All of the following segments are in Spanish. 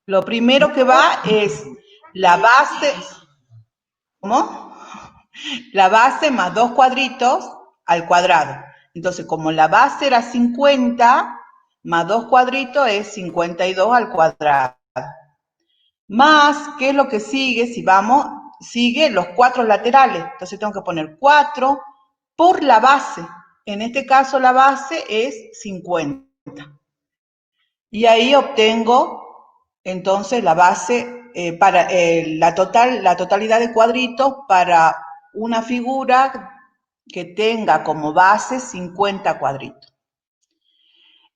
Lo primero que va es la base, ¿cómo? La base más 2 cuadritos al cuadrado. Entonces, como la base era 50, más 2 cuadritos es 52 al cuadrado. Más, ¿qué es lo que sigue? Si vamos, sigue los 4 laterales. Entonces tengo que poner 4 por la base. En este caso la base es 50. Y ahí obtengo entonces la base para la totalidad de cuadritos para una figura que tenga como base 50 cuadritos.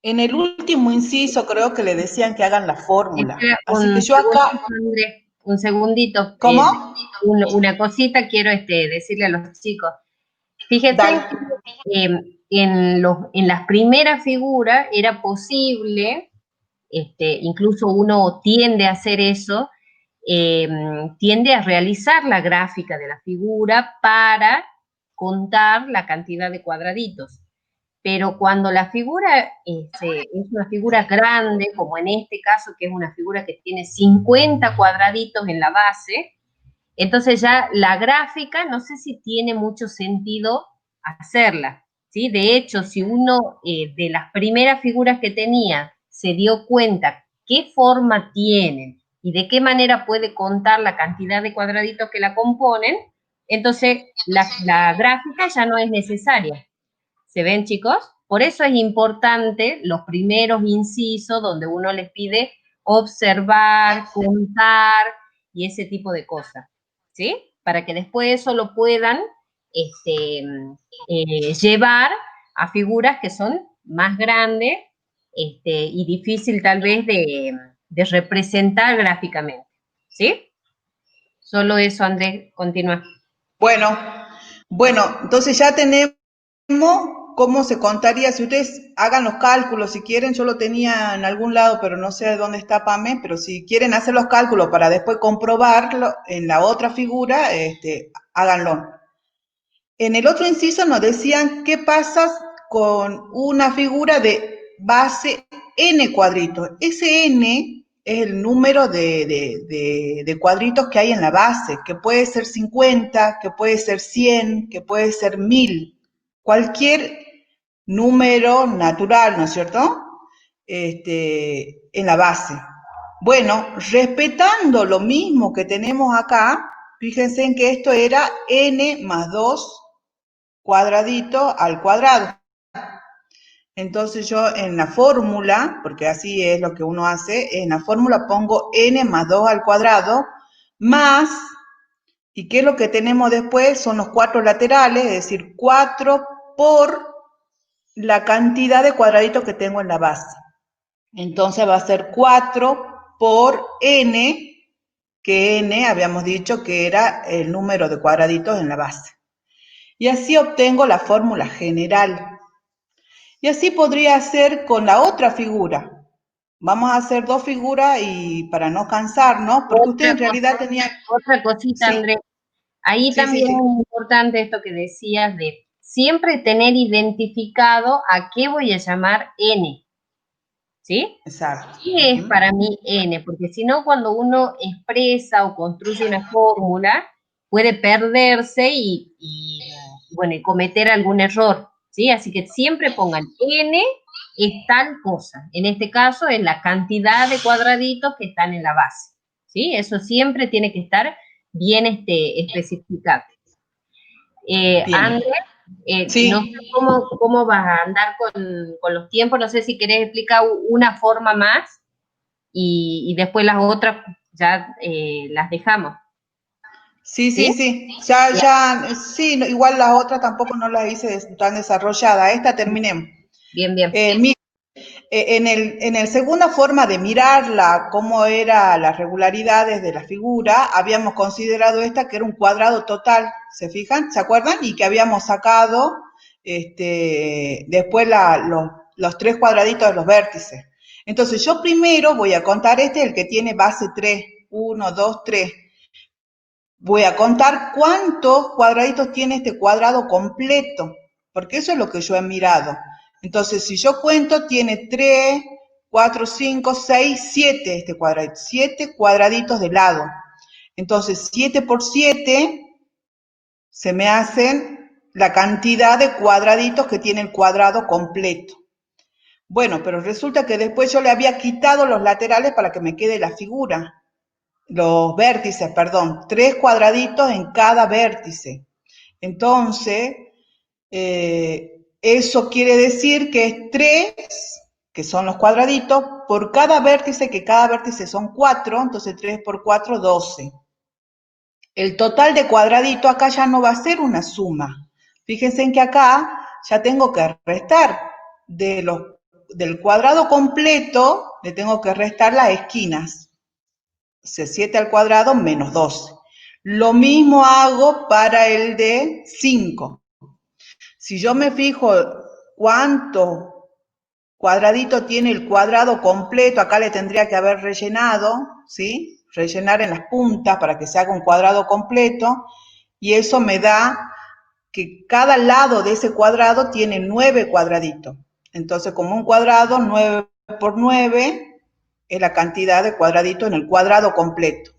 En el último inciso creo que le decían que hagan la fórmula. Espera Así que un yo acá, segundito, Andrés, un segundito. ¿cómo? Una cosita quiero decirle a los chicos. Fíjense Dale. que en las primeras figuras era posible, incluso uno tiende a hacer eso, eh, tiende a realizar la gráfica de la figura para contar la cantidad de cuadraditos. Pero cuando la figura es una figura grande, como en este caso, que es una figura que tiene 50 cuadraditos en la base, entonces ya la gráfica no sé si tiene mucho sentido hacerla, ¿sí? De hecho, si uno de las primeras figuras que tenía se dio cuenta qué forma tienen y de qué manera puede contar la cantidad de cuadraditos que la componen, entonces la gráfica ya no es necesaria. ¿Se ven, chicos? Por eso es importante los primeros incisos donde uno les pide observar, contar y ese tipo de cosas, ¿sí? Para que después eso lo puedan este, llevar a figuras que son más grandes y difícil tal vez de representar gráficamente, ¿sí? Solo eso, Andrés, continúa. Bueno, bueno, entonces ya tenemos cómo se contaría. Si ustedes hagan los cálculos, si quieren, yo lo tenía en algún lado, pero no sé dónde está Pame, pero si quieren hacer los cálculos para después comprobarlo en la otra figura, háganlo. En el otro inciso nos decían qué pasa con una figura de base n cuadritos. Ese n es el número de cuadritos que hay en la base, que puede ser 50, que puede ser 100, que puede ser 1000. Cualquier número natural, ¿no es cierto? En la base. Bueno, respetando lo mismo que tenemos acá, fíjense en que esto era n más 2 cuadradito al cuadrado. Entonces yo en la fórmula, porque así es lo que uno hace, en la fórmula pongo n más 2 al cuadrado más, ¿y qué es lo que tenemos después? Son los 4 laterales, es decir, 4 por la cantidad de cuadraditos que tengo en la base. Entonces va a ser 4 por n, que n habíamos dicho que era el número de cuadraditos en la base. Y así obtengo la fórmula general. Y así podría hacer con la otra figura. Vamos a hacer dos figuras y para no cansarnos, porque usted Otra en realidad cosa, tenía... otra cosita, Sí, Andrés. Ahí sí, sí, también sí, es importante esto que decías de siempre tener identificado a qué voy a llamar n, ¿sí? exacto. ¿Qué es para mí n? Porque si no, cuando uno expresa o construye una fórmula, puede perderse bueno, y cometer algún error, ¿sí? Así que siempre pongan n es tal cosa. En este caso es la cantidad de cuadraditos que están en la base, ¿sí? Eso siempre tiene que estar bien especificado. Bien. Andrés, no sé Sí, cómo vas a andar con los tiempos, no sé si querés explicar una forma más y después las otras ya las dejamos, sí, ¿sí? sí, sí. Ya, Bien, ya, sí, igual las otras tampoco no las hice tan desarrolladas. Esta terminemos. bien, bien. Mira, en el segunda forma de mirarla, cómo eran las regularidades de la figura, habíamos considerado esta que era un cuadrado total, ¿se fijan? ¿Se acuerdan? Y que habíamos sacado después los tres cuadraditos de los vértices. Entonces yo primero voy a contar el que tiene base 3, 1, 2, 3. Voy a contar cuántos cuadraditos tiene este cuadrado completo, porque eso es lo que yo he mirado. Entonces, si yo cuento, tiene 3, 4, 5, 6, 7 este cuadradito. 7 cuadraditos de lado. Entonces, 7 por 7 se me hacen la cantidad de cuadraditos que tiene el cuadrado completo. Bueno, pero resulta que después yo le había quitado los laterales para que me quede la figura. Los vértices, perdón. 3 cuadraditos en cada vértice. Entonces, eso quiere decir que es 3, que son los cuadraditos, por cada vértice, que cada vértice son 4, entonces 3 por 4, 12. El total de cuadradito acá ya no va a ser una suma. Fíjense en que acá ya tengo que restar del cuadrado completo, le tengo que restar las esquinas. O sea, 7 al cuadrado menos 12. Lo mismo hago para el de 5. Si yo me fijo cuánto cuadradito tiene el cuadrado completo, acá le tendría que haber rellenado, ¿sí? Rellenar en las puntas para que se haga un cuadrado completo, y eso me da que cada lado de ese cuadrado tiene 9 cuadraditos. Entonces, como un cuadrado, 9 por 9 es la cantidad de cuadraditos en el cuadrado completo.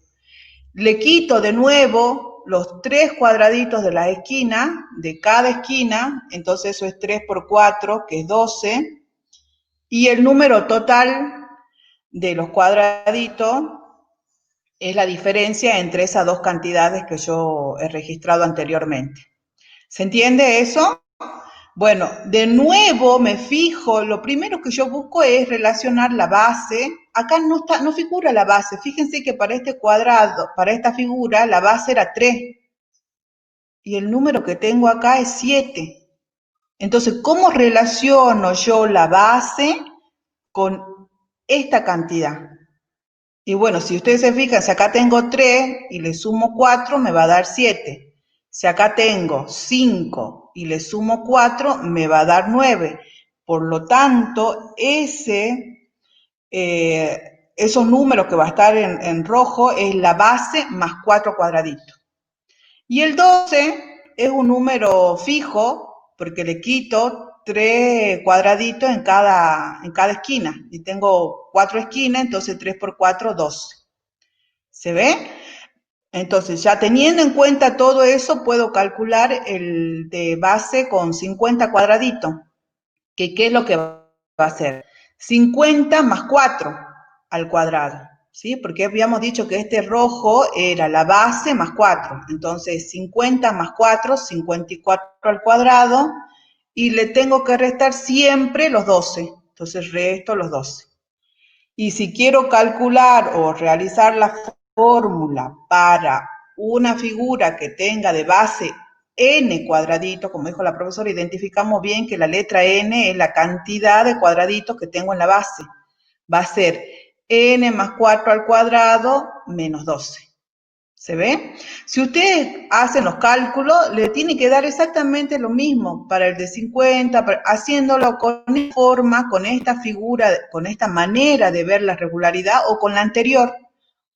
Le quito de nuevo los 3 cuadraditos de la esquina, de cada esquina, entonces eso es 3 por 4, que es 12, y el número total de los cuadraditos es la diferencia entre esas dos cantidades que yo he registrado anteriormente. ¿Se entiende eso? Bueno, de nuevo me fijo, lo primero que yo busco es relacionar la base. Acá no figura la base. Fíjense que para este cuadrado, para esta figura, la base era 3. Y el número que tengo acá es 7. Entonces, ¿cómo relaciono yo la base con esta cantidad? Y bueno, si ustedes se fijan, si acá tengo 3 y le sumo 4, me va a dar 7. Si acá tengo 5 y le sumo 4, me va a dar 9. Por lo tanto, esos números que va a estar en rojo es la base más 4 cuadraditos. Y el 12 es un número fijo porque le quito 3 cuadraditos en cada esquina. Y tengo 4 esquinas, entonces 3 por 4, 12. ¿Se ve? Entonces, ya teniendo en cuenta todo eso, puedo calcular el de base con 50 cuadraditos. ¿Qué es lo que va a hacer? 50 más 4 al cuadrado, ¿sí? Porque habíamos dicho que este rojo era la base más 4. Entonces, 50 más 4, 54 al cuadrado, y le tengo que restar siempre los 12. Entonces, resto los 12. Y si quiero calcular o realizar la fórmula para una figura que tenga de base n cuadraditos, como dijo la profesora, identificamos bien que la letra n es la cantidad de cuadraditos que tengo en la base. Va a ser n más 4 al cuadrado menos 12. ¿Se ve? Si ustedes hacen los cálculos, le tiene que dar exactamente lo mismo para el de 50, haciéndolo con esta forma, con esta figura, con esta manera de ver la regularidad o con la anterior.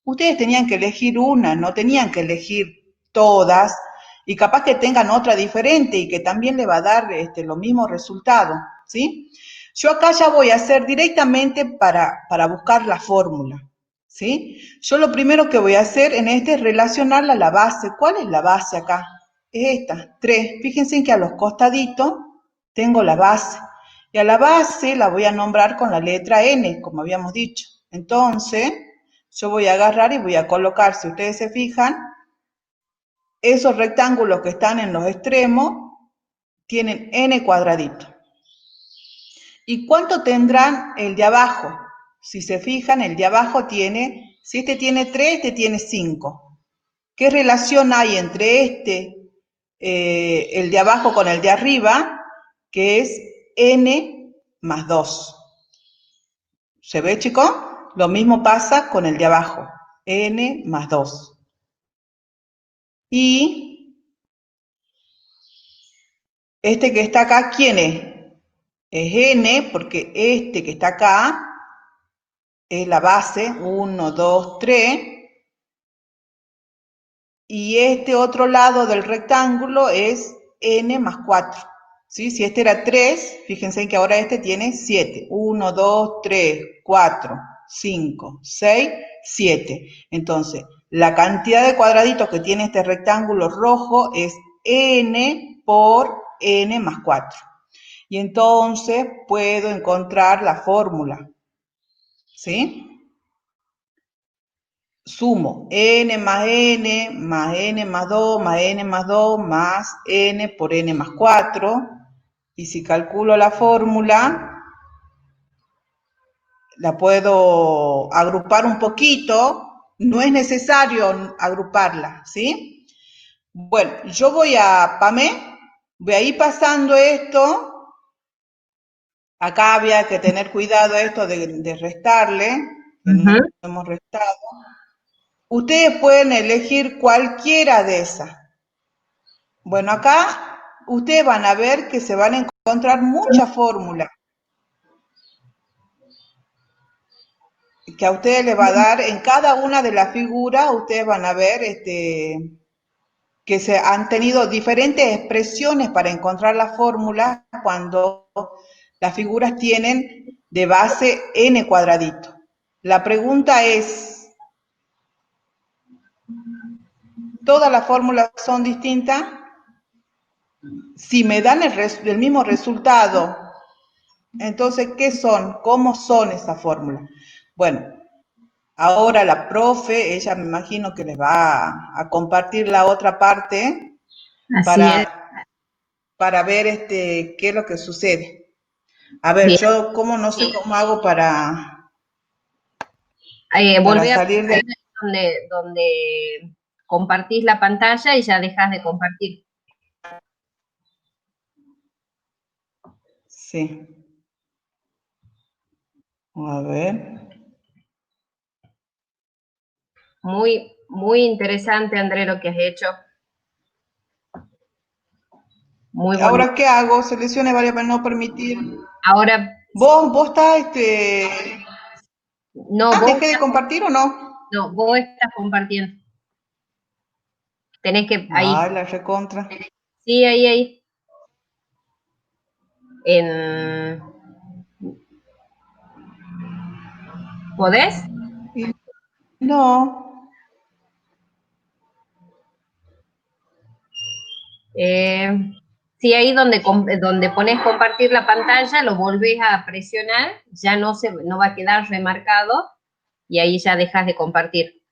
Ustedes tenían que elegir una, no tenían que elegir todas, y capaz que tengan otra diferente y que también le va a dar los mismos resultados, ¿sí? Yo acá ya voy a hacer directamente para buscar la fórmula, ¿sí? Yo lo primero que voy a hacer en este es relacionarla a la base. ¿Cuál es la base acá? Es esta, 3. Fíjense que a los costaditos tengo la base. Y a la base la voy a nombrar con la letra N, como habíamos dicho. Entonces, yo voy a agarrar y voy a colocar, si ustedes se fijan, esos rectángulos que están en los extremos tienen n cuadraditos. ¿Y cuánto tendrán el de abajo? Si se fijan, el de abajo tiene, si este tiene 3, este tiene 5. ¿Qué relación hay entre el de abajo con el de arriba? Que es n más 2. ¿Se ve, chicos? Lo mismo pasa con el de abajo, n más 2. Y este que está acá, ¿quién es? Es n, porque este que está acá es la base, 1, 2, 3. Y este otro lado del rectángulo es n más 4. ¿sí? Si este era 3, fíjense que ahora este tiene 7. 1, 2, 3, 4, 5, 6, 7. Entonces, la cantidad de cuadraditos que tiene este rectángulo rojo es n por n más 4. Y entonces puedo encontrar la fórmula, ¿sí? Sumo n más 2 más n más 2 más n por n más 4. Y si calculo la fórmula, la puedo agrupar un poquito. No es necesario agruparla, ¿sí? Bueno, yo voy a Pamé, voy a ir pasando esto. Acá había que tener cuidado esto de restarle, que no hemos restado. Ustedes pueden elegir cualquiera de esas. Bueno, acá ustedes van a ver que se van a encontrar muchas fórmulas que a ustedes les va a dar en cada una de las figuras. Ustedes van a ver que se han tenido diferentes expresiones para encontrar la fórmula cuando las figuras tienen de base n cuadradito. La pregunta es, ¿todas las fórmulas son distintas? Si me dan el mismo resultado, entonces, ¿qué son? ¿Cómo son esas fórmulas? Bueno, ahora la profe, ella me imagino que les va a compartir la otra parte Así es. para ver qué es lo que sucede. A ver, Bien. yo no sé cómo hago para Volví a salir de... donde compartís la pantalla y ya dejas de compartir. Sí. A ver. Muy, muy interesante, André, lo que has hecho. Muy bonito. ¿Ahora qué hago? Seleccione varias para no permitir. Ahora, ¿Vos estás, no, vos, dejé de compartir o no? no, vos estás compartiendo. Tenés que, ahí. Ay, la recontra. Sí, ahí. En, ¿podés? No. Sí, ahí donde pones compartir la pantalla, lo volvés a presionar, ya no va a quedar remarcado y ahí ya dejas de compartir.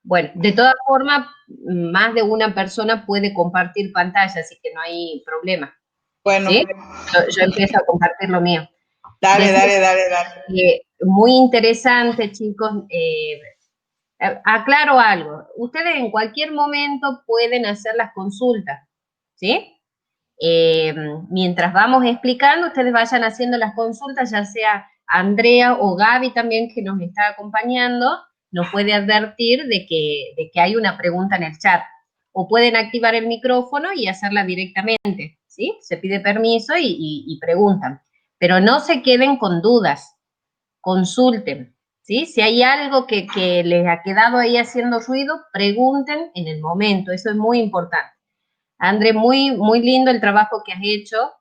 Bueno, de todas formas, más de una persona puede compartir pantalla, así que no hay problema. Bueno. ¿Sí? Yo empiezo a compartir lo mío. Dale. Muy interesante, chicos. Aclaro algo. Ustedes en cualquier momento pueden hacer las consultas, ¿sí? Mientras vamos explicando, ustedes vayan haciendo las consultas, ya sea Andrea o Gaby también que nos está acompañando, nos puede advertir de que hay una pregunta en el chat. O pueden activar el micrófono y hacerla directamente, ¿sí? Se pide permiso y preguntan. Pero no se queden con dudas, consulten, ¿sí? Si hay algo que les ha quedado ahí haciendo ruido, pregunten en el momento, eso es muy importante. André, muy, muy lindo el trabajo que has hecho,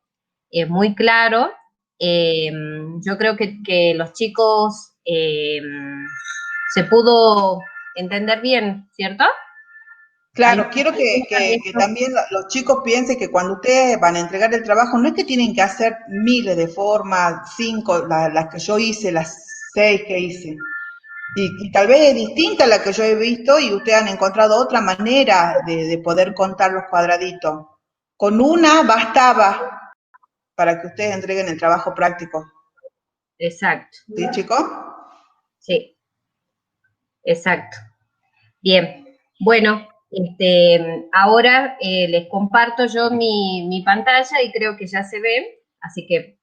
muy claro. Yo creo que los chicos se pudo entender bien, ¿cierto? Claro, quiero que también los chicos piensen que cuando ustedes van a entregar el trabajo, no es que tienen que hacer miles de formas, 5, las que yo hice, las 6 que hice. Y tal vez es distinta a la que yo he visto y ustedes han encontrado otra manera de poder contar los cuadraditos. Con una bastaba para que ustedes entreguen el trabajo práctico. Exacto. ¿Sí, chicos? Sí, exacto. Bien. Bueno, ahora les comparto yo mi pantalla y creo que ya se ve, así que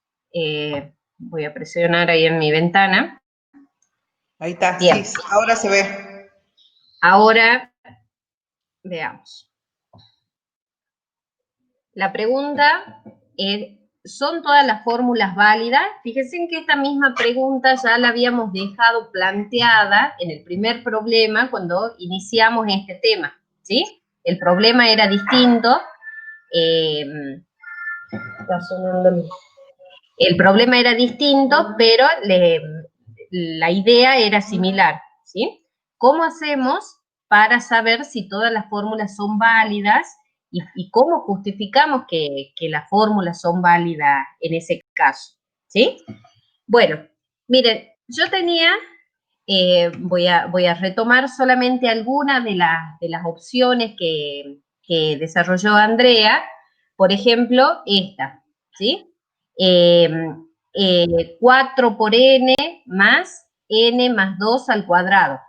voy a presionar ahí en mi ventana. Ahí está, Bien. sí, ahora se ve. Ahora veamos. La pregunta es, ¿son todas las fórmulas válidas? Fíjense en que esta misma pregunta ya la habíamos dejado planteada en el primer problema cuando iniciamos este tema, ¿sí? El problema era distinto, Está sonando. El problema era distinto, pero la idea era similar, ¿sí? ¿Cómo hacemos para saber si todas las fórmulas son válidas y cómo justificamos que las fórmulas son válidas en ese caso, ¿sí? Bueno, miren, yo tenía, voy a retomar solamente algunas de las opciones que desarrolló Andrea, por ejemplo, esta, ¿sí? Eh, 4 por n más 2 al cuadrado.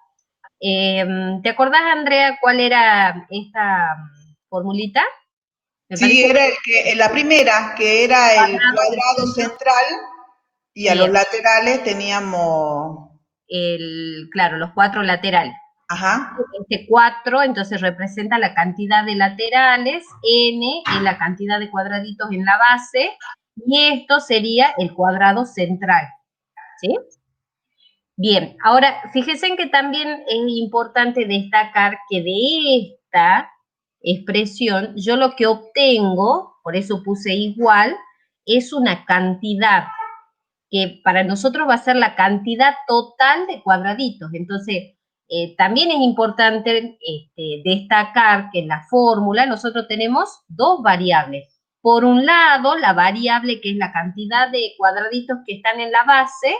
¿Te acordás, Andrea, cuál era esta formulita? Me Sí, parece era la primera, que era el cuadrado del cuadrado centro. central y a los Bien, laterales teníamos, claro, los 4 laterales. ajá, Este 4 entonces representa la cantidad de laterales, n es la cantidad de cuadraditos en la base, y esto sería el cuadrado central, ¿sí? Bien, ahora fíjense en que también es importante destacar que de esta expresión yo lo que obtengo, por eso puse igual, es una cantidad que para nosotros va a ser la cantidad total de cuadraditos. Entonces, también es importante destacar que en la fórmula nosotros tenemos dos variables. Por un lado, la variable que es la cantidad de cuadraditos que están en la base,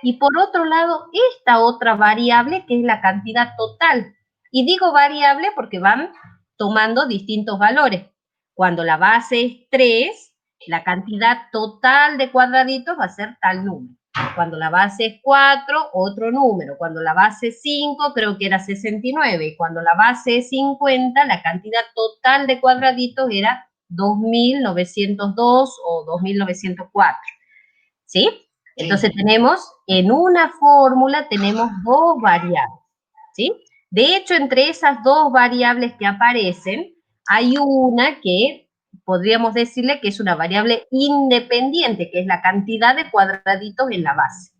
y por otro lado, esta otra variable que es la cantidad total. Y digo variable porque van tomando distintos valores. Cuando la base es 3, la cantidad total de cuadraditos va a ser tal número. Cuando la base es 4, otro número. Cuando la base es 5, creo que era 69. Y cuando la base es 50, la cantidad total de cuadraditos era 2902 o 2904. ¿Sí? Entonces tenemos, en una fórmula tenemos dos variables, ¿sí? De hecho, entre esas dos variables que aparecen, hay una que podríamos decirle que es una variable independiente, que es la cantidad de cuadraditos en la base.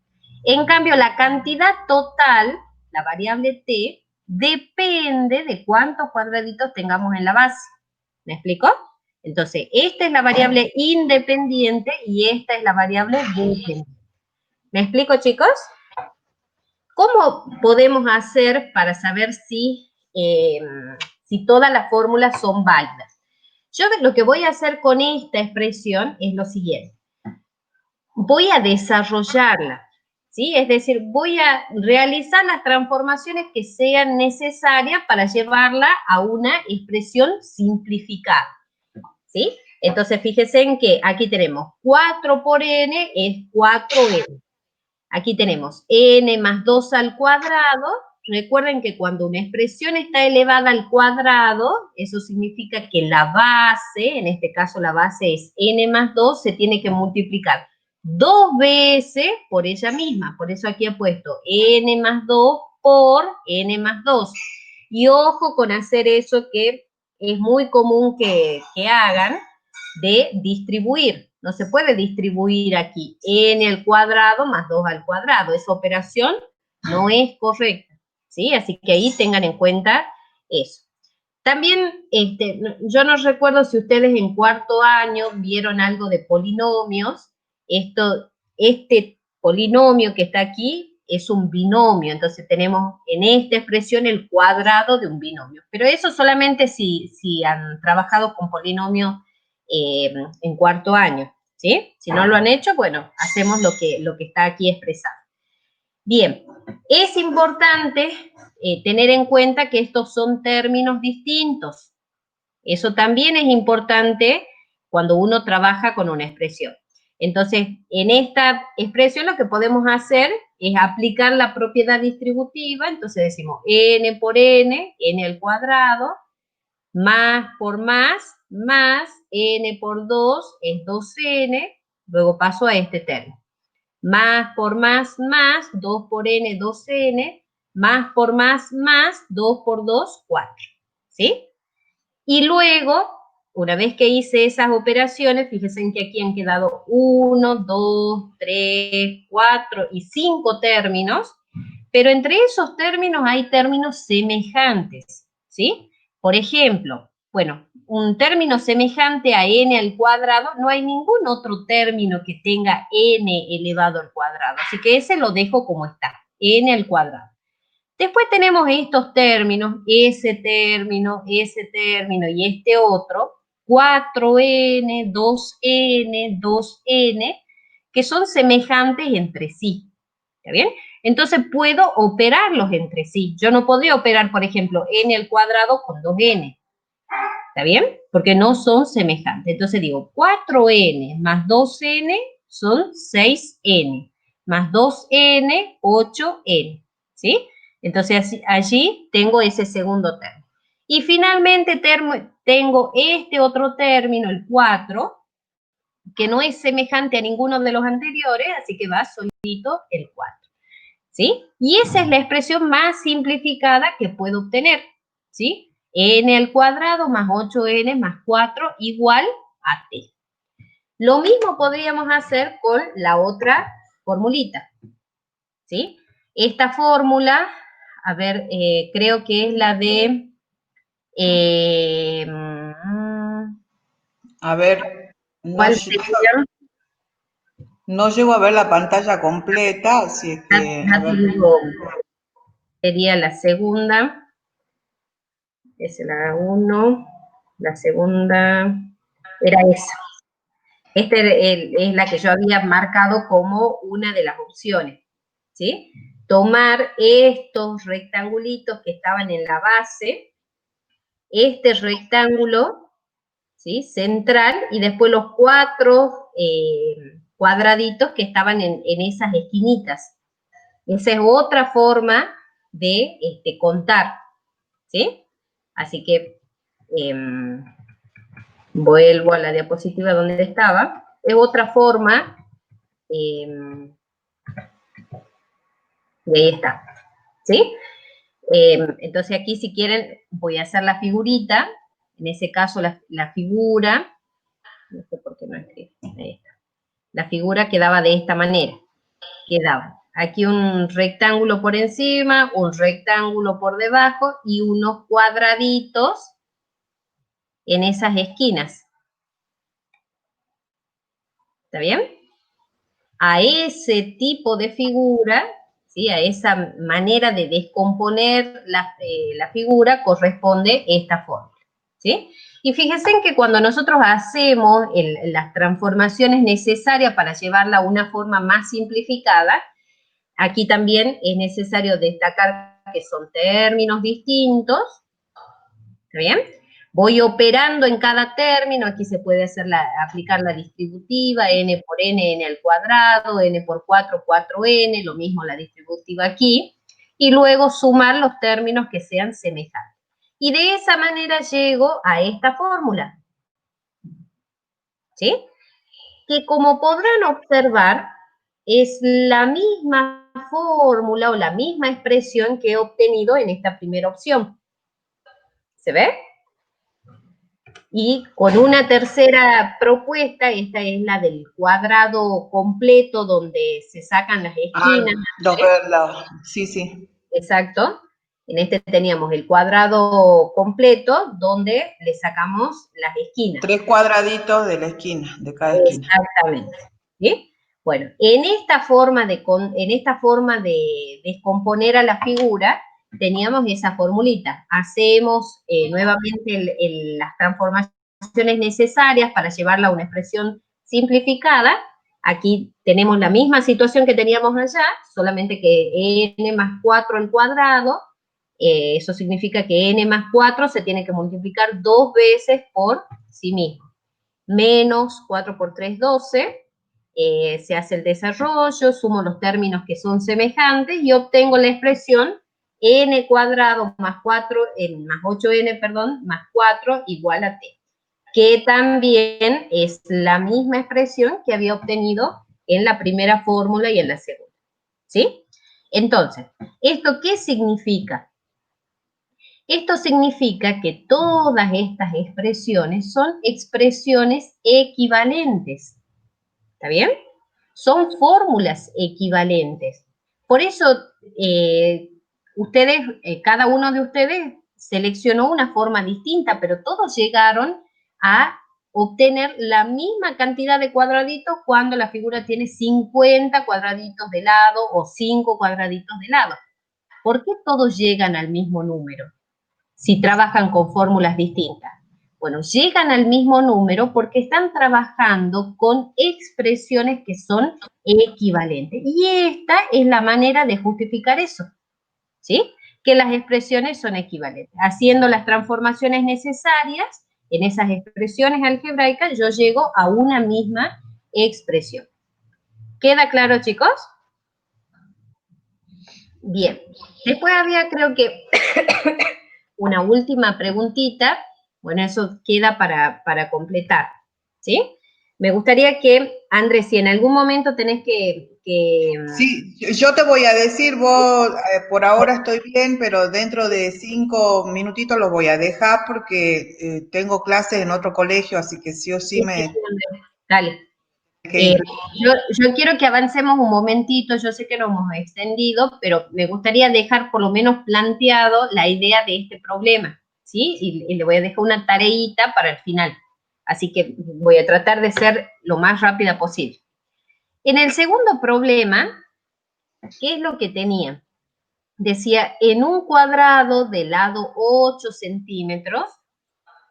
En cambio, la cantidad total, la variable t, depende de cuántos cuadraditos tengamos en la base. ¿Me explico? Entonces, esta es la variable independiente y esta es la variable dependiente. ¿Me explico, chicos? ¿Cómo podemos hacer para saber si todas las fórmulas son válidas? Yo lo que voy a hacer con esta expresión es lo siguiente. Voy a desarrollarla, ¿sí? Es decir, voy a realizar las transformaciones que sean necesarias para llevarla a una expresión simplificada, ¿sí? Entonces, fíjense en que aquí tenemos 4 por n es 4n. Aquí tenemos n más 2 al cuadrado. Recuerden que cuando una expresión está elevada al cuadrado, eso significa que la base, en este caso la base es n más 2, se tiene que multiplicar 2 veces por ella misma. Por eso aquí he puesto n más 2 por n más 2. Y ojo con hacer eso que es muy común que hagan, de distribuir. No se puede distribuir aquí n al cuadrado más 2 al cuadrado. Esa operación no es correcta, ¿sí? Así que ahí tengan en cuenta eso. También, yo no recuerdo si ustedes en cuarto año vieron algo de polinomios. Este polinomio que está aquí es un binomio, entonces tenemos en esta expresión el cuadrado de un binomio. Pero eso solamente si han trabajado con polinomios en cuarto año, ¿sí? Si no lo han hecho, bueno, hacemos lo que está aquí expresado. Bien, es importante tener en cuenta que estos son términos distintos. Eso también es importante cuando uno trabaja con una expresión. Entonces, en esta expresión lo que podemos hacer es aplicar la propiedad distributiva. Entonces decimos n por n, n al cuadrado, más por más n por 2 es 2n, luego paso a este término. Más por más, 2 por n, 2n, más por más, 2 por 2, 4. ¿Sí? Y luego, una vez que hice esas operaciones, fíjense en que aquí han quedado 1, 2, 3, 4 y 5 términos, pero entre esos términos hay términos semejantes, ¿sí? Por ejemplo, Bueno, un término semejante a n al cuadrado, no hay ningún otro término que tenga n elevado al cuadrado, así que ese lo dejo como está, n al cuadrado. Después tenemos estos términos, ese término y este otro, 4n, 2n, 2n, que son semejantes entre sí, ¿está bien? Entonces puedo operarlos entre sí. Yo no podría operar, por ejemplo, n al cuadrado con 2n, ¿está bien? Porque no son semejantes. Entonces digo, 4n más 2n son 6n, más 2n, 8n, ¿sí? Entonces allí tengo ese segundo término. Y finalmente tengo este otro término, el 4, que no es semejante a ninguno de los anteriores, así que va solito el 4, ¿sí? Y esa es la expresión más simplificada que puedo obtener, ¿sí? N al cuadrado más 8n más 4 igual a t. Lo mismo podríamos hacer con la otra formulita, ¿sí? Esta fórmula, a ver, creo que es la de... A ver, ¿cuál sería? no llego a ver la pantalla completa, así es que, a ver. Sería la segunda, es la 1, la segunda era esa. Esta es la que yo había marcado como una de las opciones, ¿sí? Tomar estos rectangulitos que estaban en la base, este rectángulo, ¿sí? Central, y después los 4 cuadraditos que estaban en esas esquinitas. Esa es otra forma de contar, ¿sí? Así que vuelvo a la diapositiva donde estaba. Es otra forma, y ahí está, ¿sí? Entonces aquí, si quieren, voy a hacer la figurita, en ese caso la figura, no sé por qué no escribo, ahí está. La figura quedaba de esta manera, quedaba aquí un rectángulo por encima, un rectángulo por debajo y unos cuadraditos en esas esquinas. ¿Está bien? A ese tipo de figura, ¿sí? A esa manera de descomponer la figura corresponde esta fórmula, ¿sí? Y fíjense en que cuando nosotros hacemos las transformaciones necesarias para llevarla a una forma más simplificada, aquí también es necesario destacar que son términos distintos, ¿está bien? Voy operando en cada término, aquí se puede aplicar la distributiva, n por n al cuadrado, n por 4, 4n, lo mismo la distributiva aquí, y luego sumar los términos que sean semejantes. Y de esa manera llego a esta fórmula, ¿sí? Que como podrán observar, es la misma fórmula o la misma expresión que he obtenido en esta primera opción. ¿Se ve? Y con una tercera propuesta, esta es la del cuadrado completo, donde se sacan las esquinas. Sí, sí. Exacto. En este teníamos el cuadrado completo, donde le sacamos las esquinas. 3 cuadraditos de la esquina, de cada esquina. Exactamente. ¿Sí? Bueno, en esta forma de descomponer a la figura, teníamos esa formulita. Hacemos nuevamente las transformaciones necesarias para llevarla a una expresión simplificada. Aquí tenemos la misma situación que teníamos allá, solamente que n más 4 al cuadrado, eso significa que n más 4 se tiene que multiplicar 2 veces por sí mismo. Menos 4 por 3, 12, se hace el desarrollo, sumo los términos que son semejantes y obtengo la expresión n cuadrado más 4, más 8n, perdón, más 4 igual a t, que también es la misma expresión que había obtenido en la primera fórmula y en la segunda, ¿sí? Entonces, ¿esto qué significa? Esto significa que todas estas expresiones son expresiones equivalentes, ¿está bien? Son fórmulas equivalentes. Por eso, cada uno de ustedes seleccionó una forma distinta, pero todos llegaron a obtener la misma cantidad de cuadraditos cuando la figura tiene 50 cuadraditos de lado o 5 cuadraditos de lado. ¿Por qué todos llegan al mismo número si trabajan con fórmulas distintas? Bueno, llegan al mismo número porque están trabajando con expresiones que son equivalentes. Y esta es la manera de justificar eso, ¿sí? Que las expresiones son equivalentes. Haciendo las transformaciones necesarias en esas expresiones algebraicas, yo llego a una misma expresión. ¿Queda claro, chicos? Bien. Después había, creo que, una última preguntita. Bueno, eso queda para completar, ¿sí? Me gustaría que, Andrés, si en algún momento tenés que Sí, yo te voy a decir, vos por ahora estoy bien, pero dentro de 5 minutitos los voy a dejar porque tengo clases en otro colegio, así que sí o sí me... Dale. que ir. Yo quiero que avancemos un momentito, yo sé que nos hemos extendido, pero me gustaría dejar por lo menos planteado la idea de este problema, ¿sí? Y le voy a dejar una tareita para el final. Así que voy a tratar de ser lo más rápida posible. En el segundo problema, ¿qué es lo que tenía? Decía, en un cuadrado de lado 8 centímetros,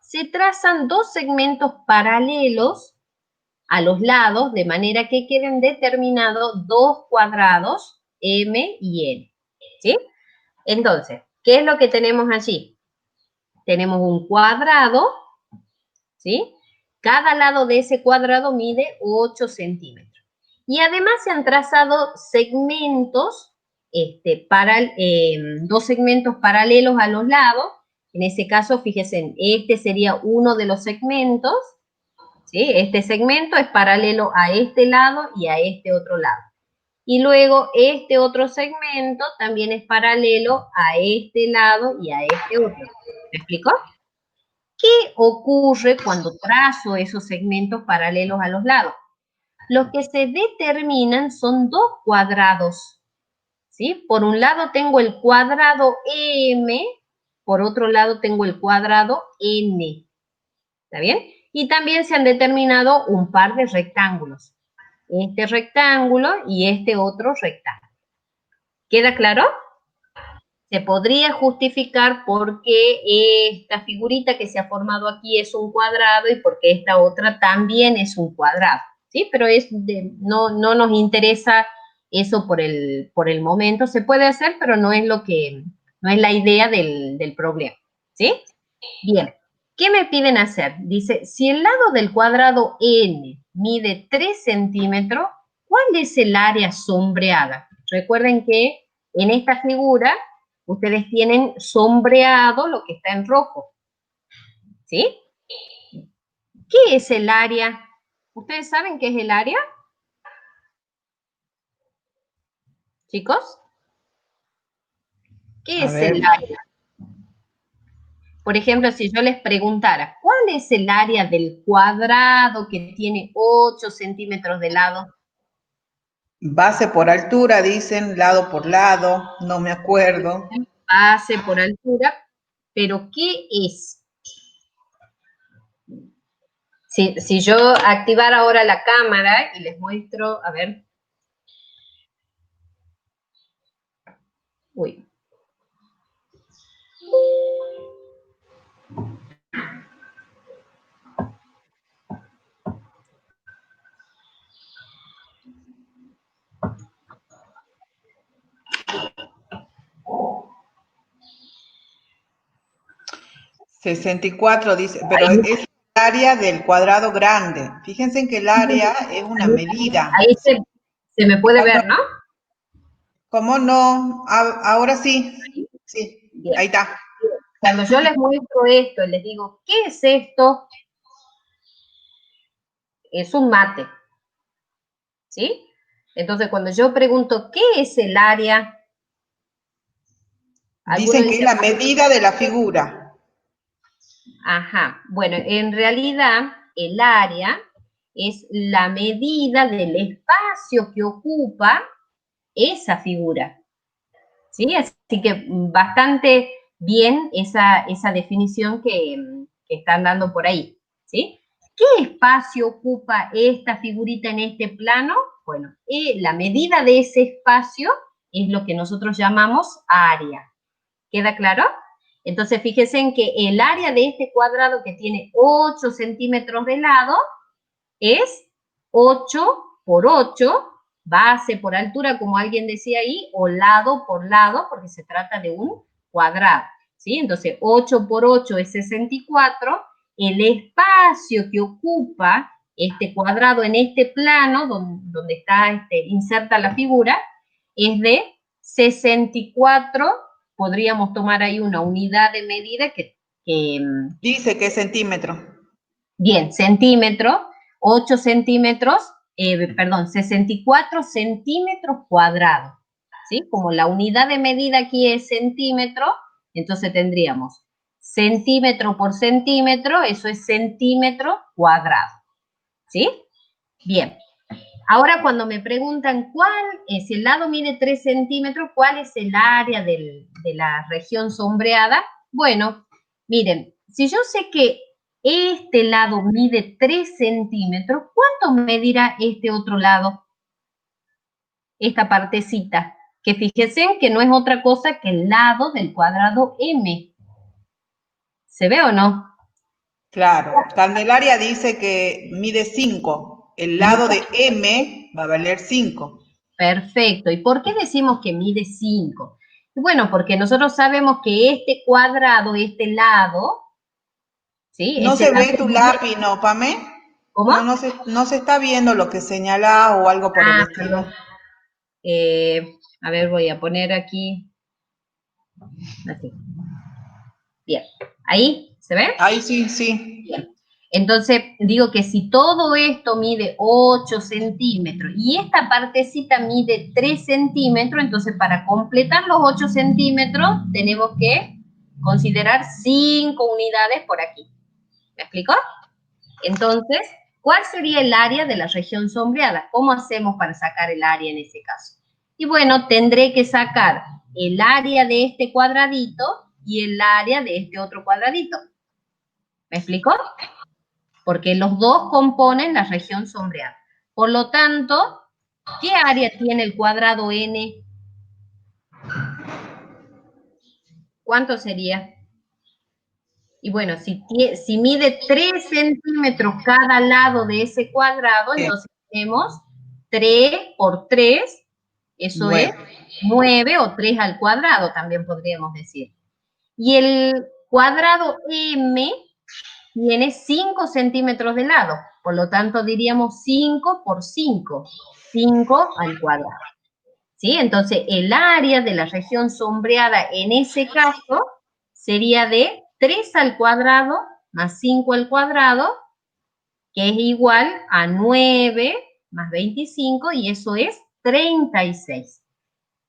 se trazan dos segmentos paralelos a los lados, de manera que queden determinados dos cuadrados, M y N, ¿sí? Entonces, ¿qué es lo que tenemos allí? Tenemos un cuadrado, ¿sí? Cada lado de ese cuadrado mide 8 centímetros. Y además se han trazado segmentos, dos segmentos paralelos a los lados. En ese caso, fíjense, este sería uno de los segmentos, ¿sí? Este segmento es paralelo a este lado y a este otro lado. Y luego este otro segmento también es paralelo a este lado y a este otro. ¿Me explico? ¿Qué ocurre cuando trazo esos segmentos paralelos a los lados? Lo que se determinan son dos cuadrados, ¿sí? Por un lado tengo el cuadrado M, por otro lado tengo el cuadrado N. ¿Está bien? Y también se han determinado un par de rectángulos. Este rectángulo y este otro rectángulo. ¿Queda claro? Se podría justificar por qué esta figurita que se ha formado aquí es un cuadrado y por qué esta otra también es un cuadrado, ¿sí? Pero no nos interesa eso por el momento. Se puede hacer, pero no es la idea del problema, ¿sí? Bien, ¿qué me piden hacer? Dice, si el lado del cuadrado n mide 3 centímetros, ¿cuál es el área sombreada? Recuerden que en esta figura ustedes tienen sombreado lo que está en rojo, ¿sí? ¿Qué es el área? ¿Ustedes saben qué es el área? Chicos, ¿qué A es el ver, área? Por ejemplo, si yo les preguntara, ¿cuál es el área del cuadrado que tiene 8 centímetros de lado? base por altura, dicen, lado por lado, no me acuerdo. Base por altura, pero ¿qué es? Si yo activara ahora la cámara y les muestro, a ver. Uy. ...64 dice, pero es el área del cuadrado grande. Fíjense en que el área es una medida. Ahí se me puede ver, ¿no? ¿Cómo no? Ahora sí, sí, Bien. ahí está. Cuando yo les muestro esto y les digo, ¿qué es esto? Es un mate, ¿sí? Entonces, cuando yo pregunto, ¿qué es el área? Alguno Dicen que es dice, la medida de la figura. ajá, bueno, en realidad el área es la medida del espacio que ocupa esa figura, ¿sí? Así que bastante bien esa definición que están dando por ahí, ¿sí? ¿Qué espacio ocupa esta figurita en este plano? Bueno, la medida de ese espacio es lo que nosotros llamamos área. ¿Queda claro? Entonces, fíjense en que el área de este cuadrado que tiene 8 centímetros de lado es 8 por 8, base por altura, como alguien decía ahí, o lado por lado, porque se trata de un cuadrado, ¿sí? Entonces, 8 por 8 es 64. El espacio que ocupa este cuadrado en este plano, donde está inserta la figura, es de 64. Podríamos tomar ahí una unidad de medida que Dice que es centímetro. bien, centímetro, 8 centímetros, perdón, 64 centímetros cuadrados, ¿sí? Como la unidad de medida aquí es centímetro, entonces tendríamos centímetro por centímetro, eso es centímetro cuadrado, ¿sí? Bien. Ahora cuando me preguntan si el lado mide 3 centímetros, ¿cuál es el área de la región sombreada? Bueno, miren, si yo sé que este lado mide 3 centímetros, ¿cuánto medirá este otro lado? Esta partecita, que fíjense que no es otra cosa que el lado del cuadrado M. ¿Se ve o no? Claro. Candelaria dice que mide 5. El lado de M va a valer 5. Perfecto. ¿Y por qué decimos que mide 5? Bueno, porque nosotros sabemos que este cuadrado, este lado, ¿sí? No Ese se lado ve tu mide, lápiz, ¿no, Pame? ¿cómo? No se está viendo lo que señala o algo por el Ah, estilo. perdón. A ver, voy a poner aquí, así. Bien. ¿Ahí? ¿Se ve? Ahí sí, sí. Bien. Entonces, digo que si todo esto mide 8 centímetros y esta partecita mide 3 centímetros, entonces para completar los 8 centímetros tenemos que considerar 5 unidades por aquí. ¿Me explicó? Entonces, ¿cuál sería el área de la región sombreada? ¿Cómo hacemos para sacar el área en ese caso? Y bueno, tendré que sacar el área de este cuadradito y el área de este otro cuadradito. ¿Me explicó? Porque los dos componen la región sombreada. Por lo tanto, ¿qué área tiene el cuadrado n? ¿Cuánto sería? Y bueno, si mide 3 centímetros cada lado de ese cuadrado, Bien. entonces tenemos 3 por 3, eso es 9. 9 o 3 al cuadrado, también podríamos decir. Y el cuadrado m tiene 5 centímetros de lado, por lo tanto diríamos 5 por 5, 5 al cuadrado. ¿Sí? Entonces, el área de la región sombreada en ese caso sería de 3 al cuadrado más 5 al cuadrado, que es igual a 9 más 25, y eso es 36.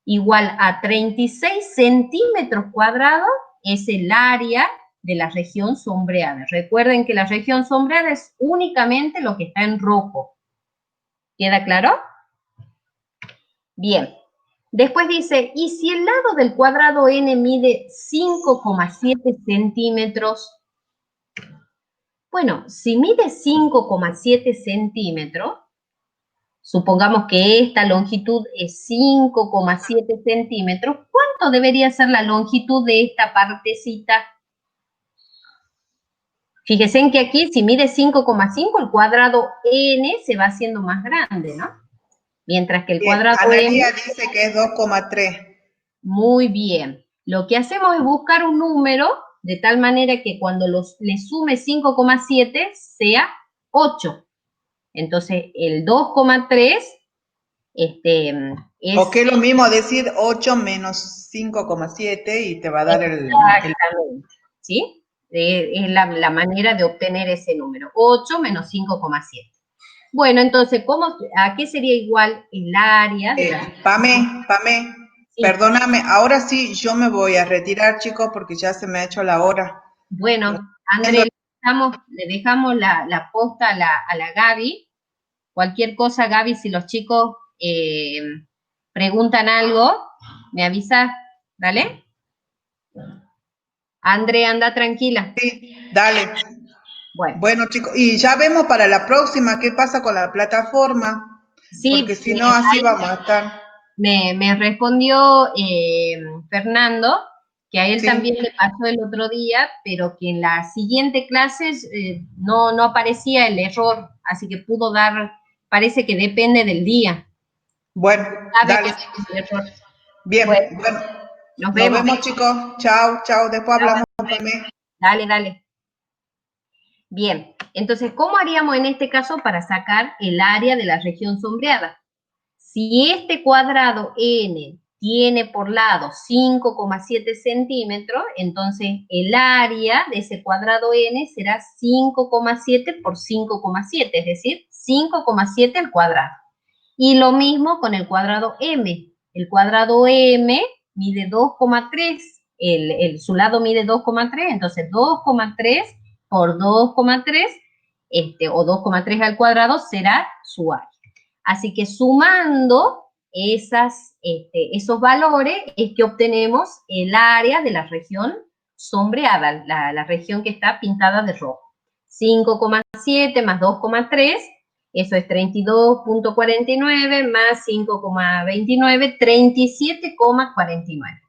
Igual a 36 centímetros cuadrados es el área de la región sombreada. Recuerden que la región sombreada es únicamente lo que está en rojo. ¿Queda claro? Bien. Después dice, ¿y si el lado del cuadrado n mide 5,7 centímetros? Bueno, si mide 5,7 centímetros, supongamos que esta longitud es 5,7 centímetros, ¿cuánto debería ser la longitud de esta partecita? Fíjense en que aquí, si mide 5,5, el cuadrado n se va haciendo más grande, ¿no? Mientras que el Bien. cuadrado m. Analía dice que es 2,3. Muy bien. Lo que hacemos es buscar un número de tal manera que cuando le sume 5,7 sea 8. Entonces, el 2,3 O que es es lo mismo decir 8 menos 5,7 y te va a dar el. exactamente, ¿sí? Es la manera de obtener ese número. 8 menos 5,7. Bueno, entonces, ¿a qué sería igual el área de la... Pame, Sí. perdóname, ahora sí yo me voy a retirar, chicos, porque ya se me ha hecho la hora. Bueno, Viendo- André, le dejamos la posta a la Gaby. Cualquier cosa, Gaby, si los chicos preguntan algo, me avisas, ¿vale? André, anda tranquila. Sí, dale. Bueno, Bueno, chicos, y ya vemos para la próxima qué pasa con la plataforma, porque sí, si no, así ahí vamos a estar. me respondió Fernando que a él también Sí, le pasó el otro día, pero que en la siguiente clase no aparecía el error, así que pudo dar, parece que depende del día. bueno, Sabe a dale. qué se debe el error. Bueno, Bien, bueno, nos nos vemos. vemos, chicos. Chao, chao. Después Chao, hablamos André. también. Dale, dale. Bien, entonces, ¿cómo haríamos en este caso para sacar el área de la región sombreada? Si este cuadrado n tiene por lado 5,7 centímetros, entonces el área de ese cuadrado n será 5,7 por 5,7, es decir, 5,7 al cuadrado. Y lo mismo con el cuadrado m. El cuadrado m mide 2,3, su lado mide 2,3, entonces 2,3 por 2,3, o 2,3 al cuadrado será su área. Así que sumando esos valores es que obtenemos el área de la región sombreada, la región que está pintada de rojo. 5,7 más 2,3, eso es 32,49 más 5,29, 37,49.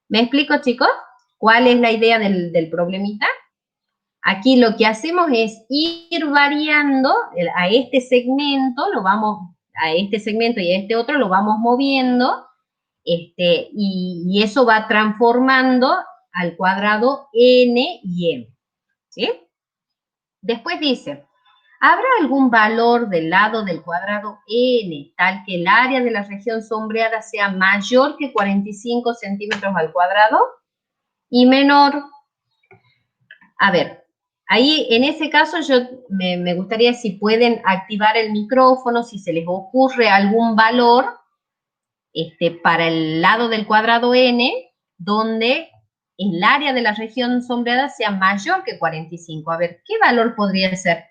¿Me explico, chicos? ¿Cuál es la idea del problemita? Aquí lo que hacemos es ir variando a este segmento, a este segmento y a este otro lo vamos moviendo, y eso va transformando al cuadrado n y m, ¿sí? Después dice, ¿habrá algún valor del lado del cuadrado n tal que el área de la región sombreada sea mayor que 45 centímetros al cuadrado y menor? A ver, ahí en ese caso me gustaría si pueden activar el micrófono, si se les ocurre algún valor para el lado del cuadrado n, donde el área de la región sombreada sea mayor que 45. A ver, ¿qué valor podría ser?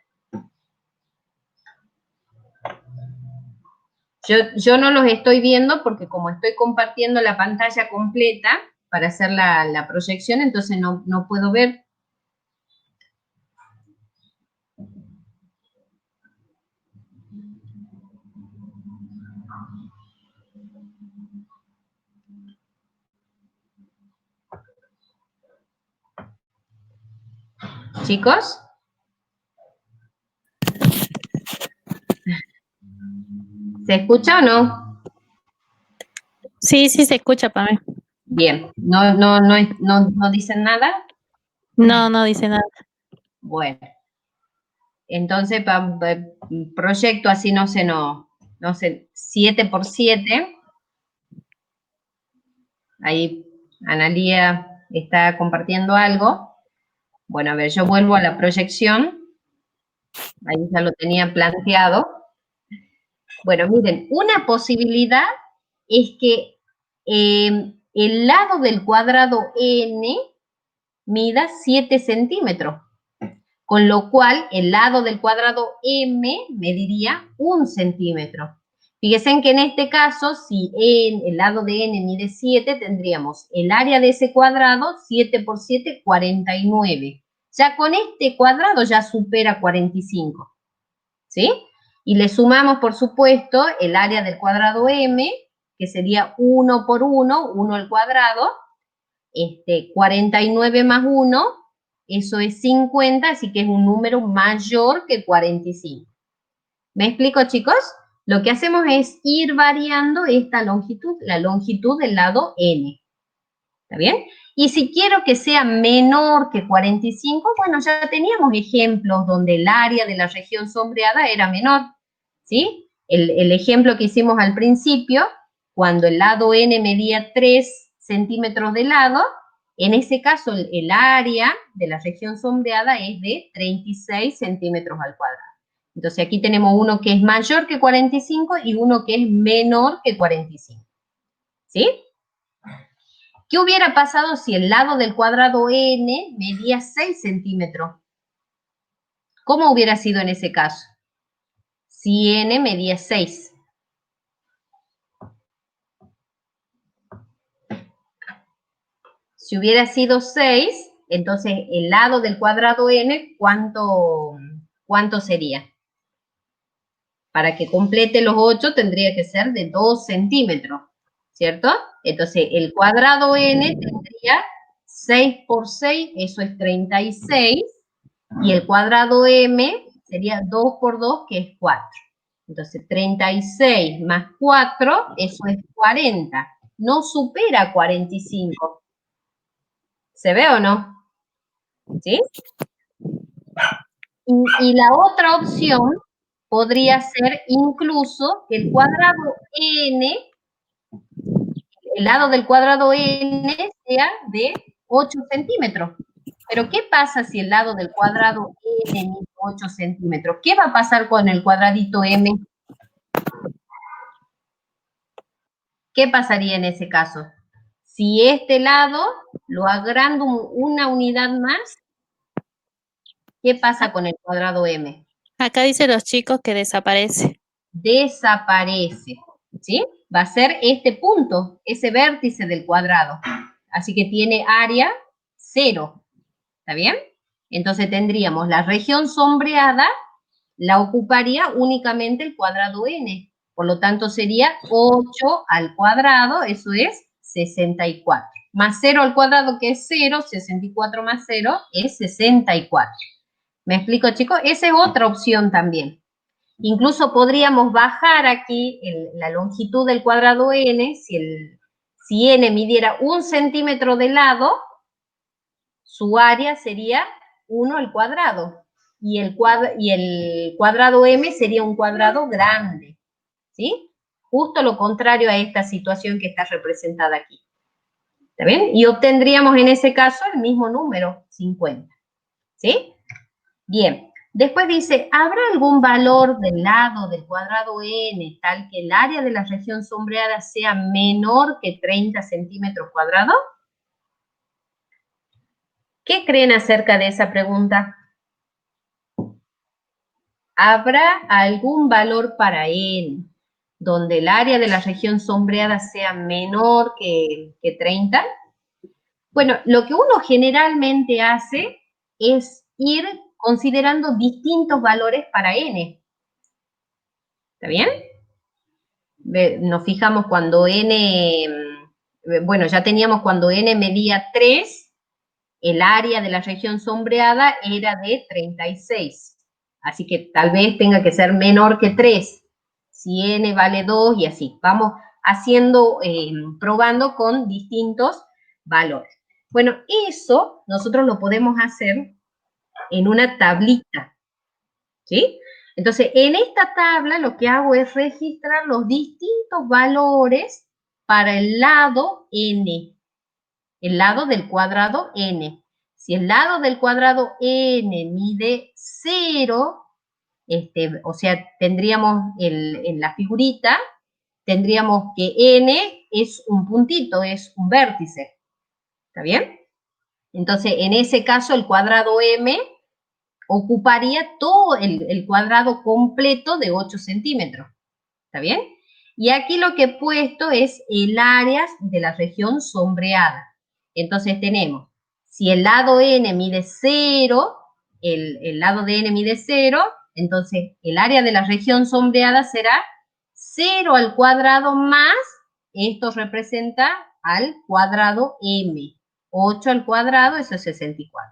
Yo no los estoy viendo porque como estoy compartiendo la pantalla completa para hacer la proyección, entonces no puedo ver. Chicos, ¿se escucha o no? Sí, sí se escucha, Pame. Bien, no dicen nada. No, no dice nada. Bueno, entonces proyecto así no sé, 7 por 7. Ahí Analía está compartiendo algo. Bueno, a ver, yo vuelvo a la proyección. Ahí ya lo tenía planteado. Bueno, miren, una posibilidad es que el lado del cuadrado n mida 7 centímetros, con lo cual el lado del cuadrado m mediría 1 centímetro. Fíjense en que en este caso, si el lado de n mide 7, tendríamos el área de ese cuadrado, 7 por 7, 49. Ya con este cuadrado ya supera 45, ¿sí? Y le sumamos, por supuesto, el área del cuadrado m, que sería 1 por 1, 1 al cuadrado, 49 más 1, eso es 50, así que es un número mayor que 45. ¿Me explico, chicos? Lo que hacemos es ir variando esta longitud, la longitud del lado n. ¿Está bien? Y si quiero que sea menor que 45, bueno, ya teníamos ejemplos donde el área de la región sombreada era menor, ¿sí? El ejemplo que hicimos al principio, cuando el lado n medía 3 centímetros de lado, en ese caso el área de la región sombreada es de 36 centímetros al cuadrado. Entonces aquí tenemos uno que es mayor que 45 y uno que es menor que 45, ¿sí? ¿Qué hubiera pasado si el lado del cuadrado n medía 6 centímetros? ¿Cómo hubiera sido en ese caso? Si n medía 6. Si hubiera sido 6, Entonces, el lado del cuadrado n, ¿cuánto sería? Para que complete los 8 tendría que ser de 2 centímetros, ¿cierto? Entonces, el cuadrado n tendría 6 por 6, eso es 36, y el cuadrado m sería 2 por 2, que es 4. Entonces, 36 más 4, eso es 40. No supera 45. ¿Se ve o no? ¿Sí? Y la otra opción podría ser incluso que el cuadrado n, el lado del cuadrado n sea de 8 centímetros. Pero ¿qué pasa si el lado del cuadrado n mide 8 centímetros? ¿Qué va a pasar con el cuadradito m? ¿Qué pasaría en ese caso? Si este lado lo agrando una unidad más, ¿qué pasa con el cuadrado m? Acá dice los chicos que desaparece. Desaparece, ¿sí? Va a ser este punto, ese vértice del cuadrado. Así que tiene área 0, ¿está bien? Entonces tendríamos la región sombreada, la ocuparía únicamente el cuadrado n. Por lo tanto sería 8 al cuadrado, eso es 64. Más 0 al cuadrado, que es 0, 64 más 0 es 64. ¿Me explico, chicos? Esa es otra opción también. Incluso podríamos bajar aquí la longitud del cuadrado n, si n midiera 1 centímetro de lado, su área sería 1 al cuadrado, y el cuadrado m sería un cuadrado grande, ¿sí? Justo lo contrario a esta situación que está representada aquí. ¿Está bien? Y obtendríamos en ese caso el mismo número, 50, ¿sí? Bien. Después dice, ¿habrá algún valor del lado del cuadrado n tal que el área de la región sombreada sea menor que 30 centímetros cuadrados? ¿Qué creen acerca de esa pregunta? ¿Habrá algún valor para n donde el área de la región sombreada sea menor que 30? Bueno, lo que uno generalmente hace es ir considerando distintos valores para n. ¿Está bien? Nos fijamos cuando n, bueno, ya teníamos cuando n medía 3, el área de la región sombreada era de 36. Así que tal vez tenga que ser menor que 3. Si n vale 2 y así. Vamos haciendo, probando con distintos valores. Bueno, eso nosotros lo podemos hacer en una tablita, ¿sí? Entonces, en esta tabla lo que hago es registrar los distintos valores para el lado n, el lado del cuadrado n. Si el lado del cuadrado n mide 0, o sea, tendríamos en la figurita, tendríamos que n es un puntito, es un vértice. ¿Está bien? Entonces, en ese caso, el cuadrado m ocuparía todo el cuadrado completo de 8 centímetros. ¿Está bien? Y aquí lo que he puesto es el área de la región sombreada. Entonces tenemos, si el lado n mide 0, el lado de n mide 0, entonces el área de la región sombreada será 0 al cuadrado más, esto representa al cuadrado m. 8 al cuadrado, eso es 64.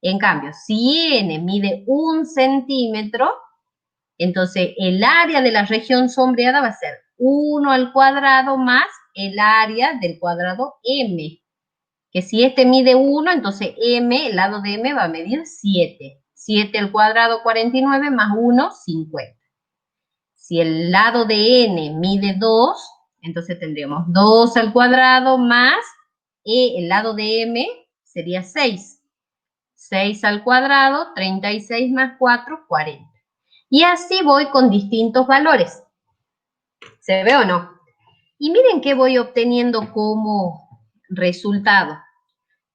En cambio, si n mide 1 centímetro, entonces el área de la región sombreada va a ser 1 al cuadrado más el área del cuadrado m. Que si este mide 1, entonces m, el lado de m va a medir 7. 7 al cuadrado, 49, más 1, 50. Si el lado de n mide 2, entonces tendríamos 2 al cuadrado más el lado de m sería 6. 6 al cuadrado, 36 más 4, 40. Y así voy con distintos valores. ¿Se ve o no? Y miren qué voy obteniendo como resultado.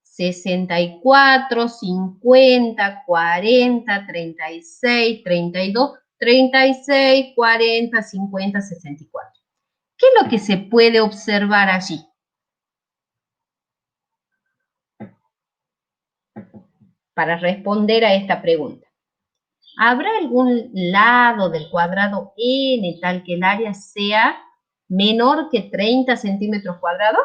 64, 50, 40, 36, 32, 36, 40, 50, 64. ¿Qué es lo que se puede observar allí? para responder a esta pregunta. ¿Habrá algún lado del cuadrado n tal que el área sea menor que 30 centímetros cuadrados?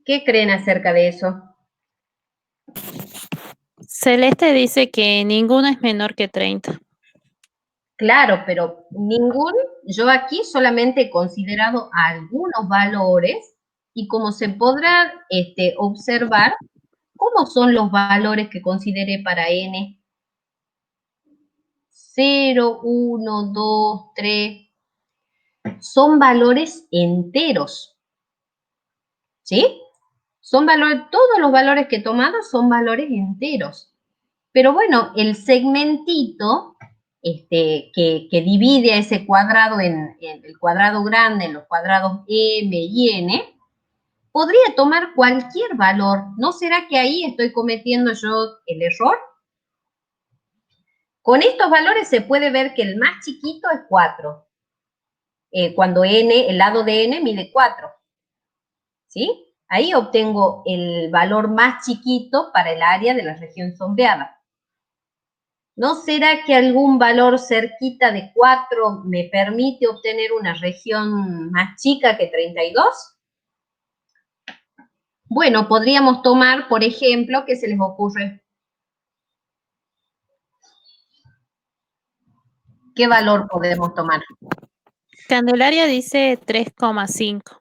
¿Qué creen acerca de eso? Celeste dice que ninguno es menor que 30. Claro, pero yo aquí solamente he considerado algunos valores y como se podrá observar, ¿cómo son los valores que consideré para n? 0, 1, 2, 3. Son valores enteros, ¿sí? Todos los valores que he tomado son valores enteros. Pero bueno, el segmentito que divide a ese cuadrado en el cuadrado grande, en los cuadrados m y n, podría tomar cualquier valor. ¿No será que ahí estoy cometiendo yo el error? Con estos valores se puede ver que el más chiquito es 4. Cuando el lado de n mide 4. ¿Sí? Ahí obtengo el valor más chiquito para el área de la región sombreada. ¿No será que algún valor cerquita de 4 me permite obtener una región más chica que 32? Bueno, podríamos tomar, por ejemplo, ¿qué se les ocurre? ¿Qué valor podemos tomar? Candelaria dice 3,5.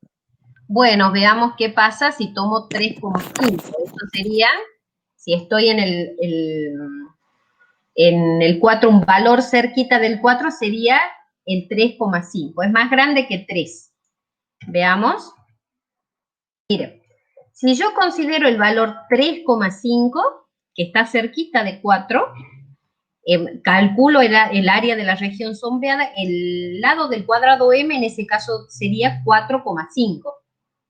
Bueno, veamos qué pasa si tomo 3,5. Esto sería, si estoy en el 4, un valor cerquita del 4 sería el 3,5. Es más grande que 3. Veamos. Mire, si yo considero el valor 3,5, que está cerquita de 4, calculo el área de la región sombreada, el lado del cuadrado m en ese caso sería 4,5.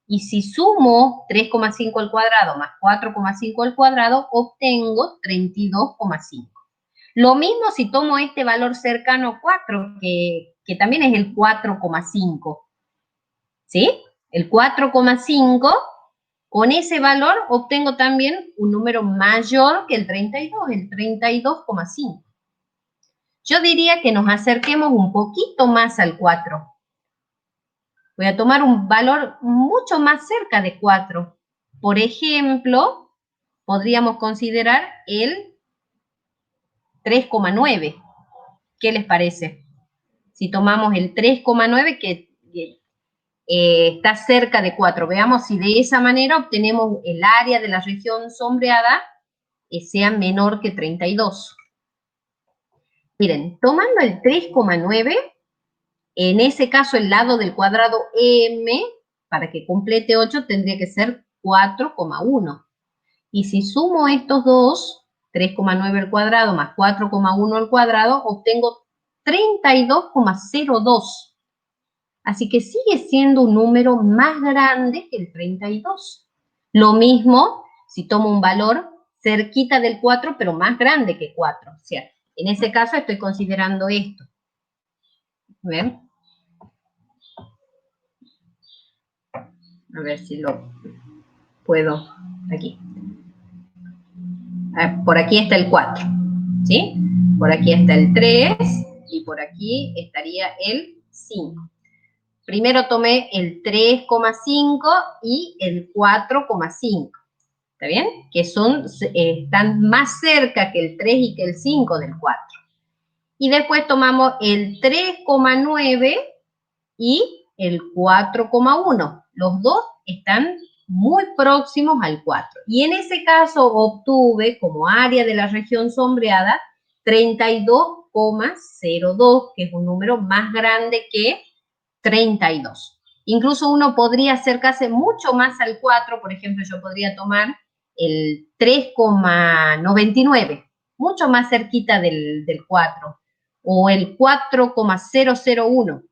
Y si sumo 3,5 al cuadrado más 4,5 al cuadrado, obtengo 32,5. Lo mismo si tomo este valor cercano a 4, que también es el 4,5. ¿Sí? El 4,5, con ese valor obtengo también un número mayor que el 32, el 32,5. Yo diría que nos acerquemos un poquito más al 4. Voy a tomar un valor mucho más cerca de 4. Por ejemplo, podríamos considerar el 3,9. ¿Qué les parece? Si tomamos el 3,9 que está cerca de 4. Veamos si de esa manera obtenemos el área de la región sombreada sea menor que 32. Miren, tomando el 3,9, en ese caso el lado del cuadrado m, para que complete 8, tendría que ser 4,1. Y si sumo estos dos, 3,9 al cuadrado más 4,1 al cuadrado, obtengo 32,02. Así que sigue siendo un número más grande que el 32. Lo mismo si tomo un valor cerquita del 4, pero más grande que 4. O sea, en ese caso estoy considerando esto. ¿Ven? A ver si lo puedo. Aquí. Por aquí está el 4. ¿Sí? Por aquí está el 3 y por aquí estaría el 5. Primero tomé el 3,5 y el 4,5. ¿Está bien? Que están más cerca que el 3 y que el 5 del 4. Y después tomamos el 3,9 y el 4,1. Los dos están muy próximos al 4. Y en ese caso obtuve como área de la región sombreada 32,02, que es un número más grande que 32. Incluso uno podría acercarse mucho más al 4, por ejemplo, yo podría tomar el 3,99, mucho más cerquita del 4, o el 4,001,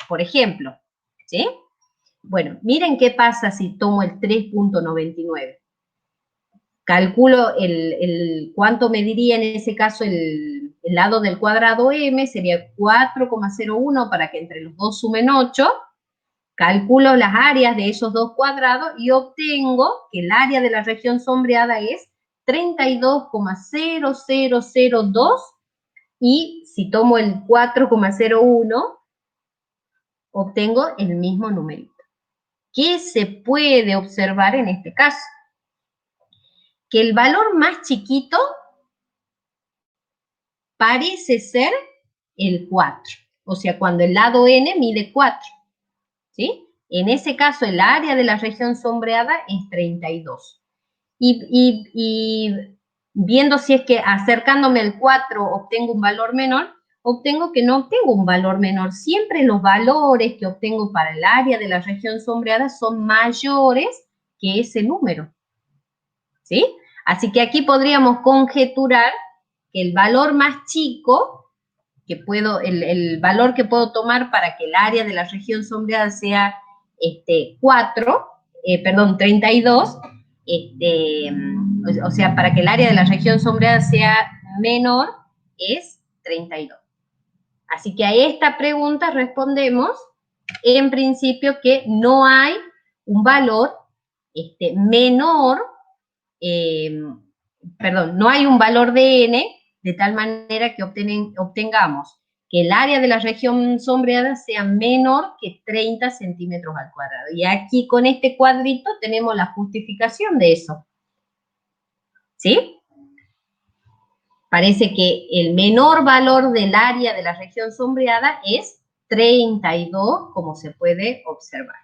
por ejemplo, ¿sí? Bueno, miren qué pasa si tomo el 3,99. Calculo cuánto mediría en ese caso el lado del cuadrado m, sería 4,01 para que entre los dos sumen 8. calculo las áreas de esos dos cuadrados y obtengo que el área de la región sombreada es 32,0002 y si tomo el 4,01 obtengo el mismo numerito. ¿Qué se puede observar en este caso? Que el valor más chiquito parece ser el 4, o sea, cuando el lado n mide 4, ¿sí? En ese caso, el área de la región sombreada es 32. Y viendo si es que acercándome al 4 obtengo un valor menor, obtengo que no obtengo un valor menor. Siempre los valores que obtengo para el área de la región sombreada son mayores que ese número, ¿sí? Así que aquí podríamos conjeturar que el valor más chico, que puedo, el valor que puedo tomar para que el área de la región sombreada sea 32, o sea, para que el área de la región sombreada sea menor, es 32. Así que a esta pregunta respondemos, en principio, que no hay un valor menor, no hay un valor de n de tal manera que obtengamos que el área de la región sombreada sea menor que 30 centímetros al cuadrado. Y aquí con este cuadrito tenemos la justificación de eso. ¿Sí? Parece que el menor valor del área de la región sombreada es 32, como se puede observar.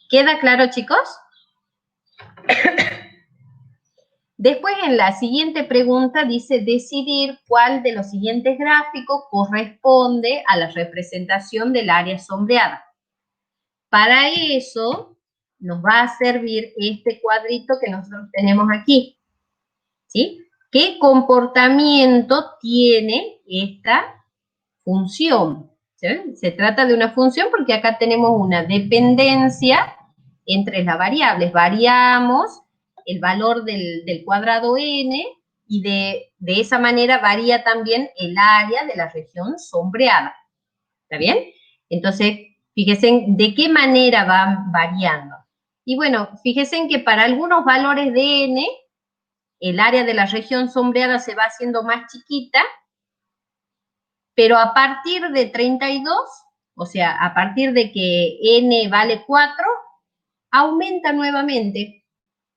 ¿Queda claro, chicos? Después, en la siguiente pregunta, dice decidir cuál de los siguientes gráficos corresponde a la representación del área sombreada. Para eso, nos va a servir este cuadrito que nosotros tenemos aquí, ¿sí? ¿Qué comportamiento tiene esta función? ¿Sí? Se trata de una función porque acá tenemos una dependencia entre las variables. Variamos el valor del cuadrado n y de esa manera varía también el área de la región sombreada. ¿Está bien? Entonces, fíjense de qué manera van variando. Y bueno, fíjense que para algunos valores de n, el área de la región sombreada se va haciendo más chiquita, pero a partir de 32, o sea, a partir de que n vale 4, aumenta nuevamente,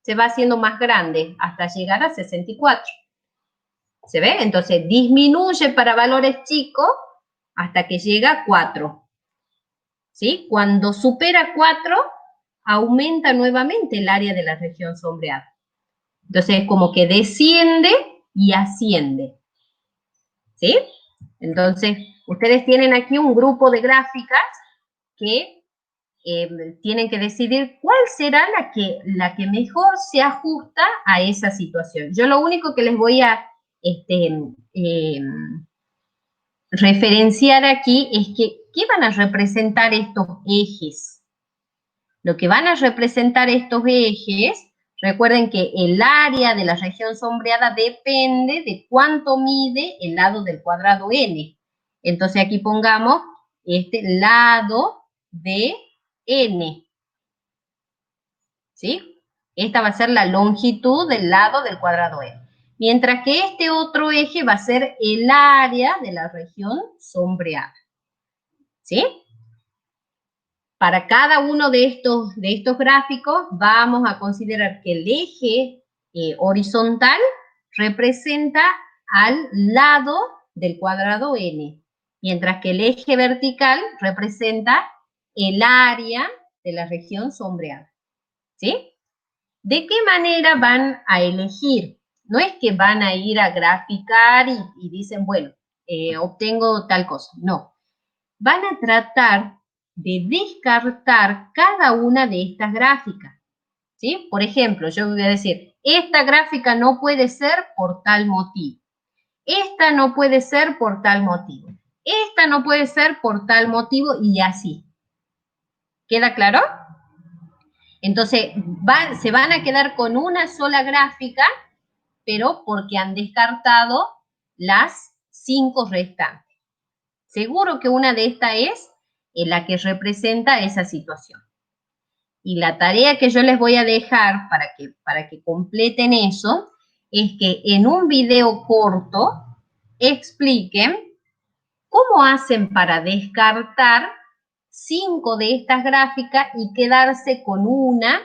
se va haciendo más grande hasta llegar a 64. ¿Se ve? Entonces disminuye para valores chicos hasta que llega a 4. ¿Sí? Cuando supera 4, aumenta nuevamente el área de la región sombreada. Entonces es como que desciende y asciende. ¿Sí? Entonces, ustedes tienen aquí un grupo de gráficas que tienen que decidir cuál será la que mejor se ajusta a esa situación. Yo lo único que les voy a referenciar aquí es que, ¿qué van a representar estos ejes? Lo que van a representar estos ejes, recuerden que el área de la región sombreada depende de cuánto mide el lado del cuadrado n. Entonces aquí pongamos este lado de n. ¿Sí? Esta va a ser la longitud del lado del cuadrado n. Mientras que este otro eje va a ser el área de la región sombreada. ¿Sí? Para cada uno de estos gráficos vamos a considerar que el eje horizontal representa al lado del cuadrado n, mientras que el eje vertical representa el área de la región sombreada. ¿Sí? ¿De qué manera van a elegir? No es que van a ir a graficar y dicen, bueno, obtengo tal cosa. No. Van a tratar de descartar cada una de estas gráficas. ¿Sí? Por ejemplo, yo voy a decir, esta gráfica no puede ser por tal motivo. Esta no puede ser por tal motivo. Esta no puede ser por tal motivo y así. ¿Queda claro? Entonces, se van a quedar con una sola gráfica, pero porque han descartado las 5 restantes. Seguro que una de estas es la que representa esa situación. Y la tarea que yo les voy a dejar para que completen eso es que en un video corto expliquen cómo hacen para descartar 5 de estas gráficas y quedarse con una